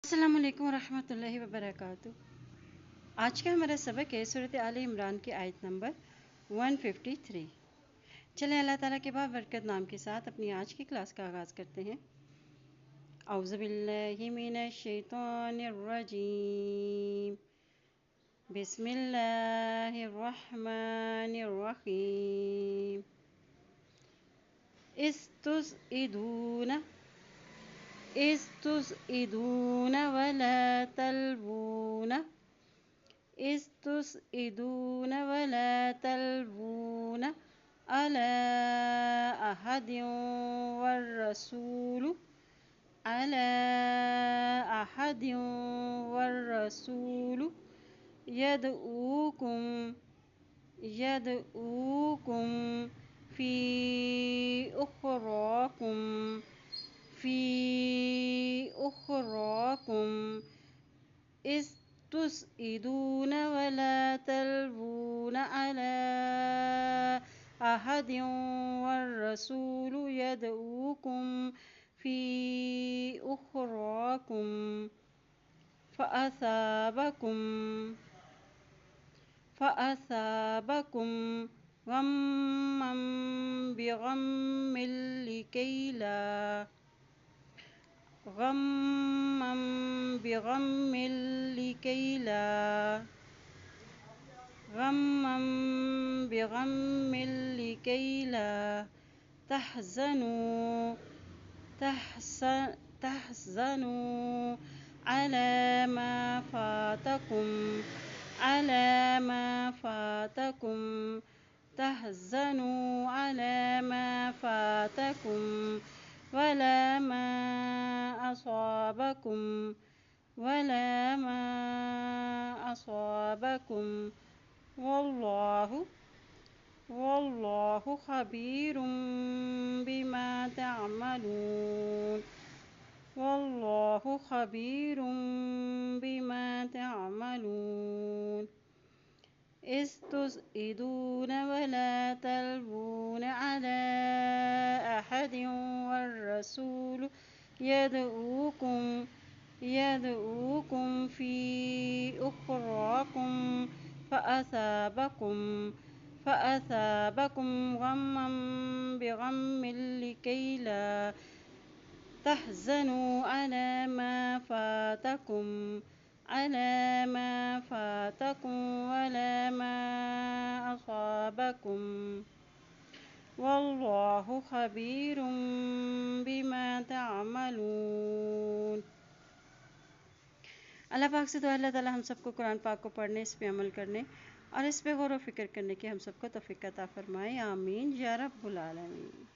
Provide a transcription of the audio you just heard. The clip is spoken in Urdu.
السلام علیکم ورحمۃ اللہ وبرکاتہ۔ آج کا ہمارا سبق ہے سورۃ آل عمران کی آیت نمبر 153۔ چلیں اللہ تعالیٰ کے بابرکت نام کے ساتھ اپنی آج کی کلاس کا آغاز کرتے ہیں۔ اعوذ باللہ من الشیطان الرجیم، بسم اللہ الرحمن الرحیم۔ إذ تُصْعِدُونَ وَلَا تَلْوُونَ على أحد والرسول يدعوكم في أخراكم إذ تُصْعِدُونَ ولا تلوون على أحد والرسول يدعوكم في أخراكم فأصابكم غما بغم لكي لا تحزنوا على ما فاتكم ولا ما أصابكم والله خبير بما تعملون إذ تُصْعِدُونَ ولا تلوون على أحد والرسول يدعوكم في أخراكم فأصابكم غما بغم لكي لا تحزنوا على ما فاتكم ولا ما أصابكم والله خبير بما تعملون۔ اللہ پاک سے تو اللہ تعالیٰ ہم سب کو قرآن پاک کو پڑھنے، اس پہ عمل کرنے اور اس پہ غور و فکر کرنے کی ہم سب کو توفیق عطا فرمائے، آمین یا رب العالمین۔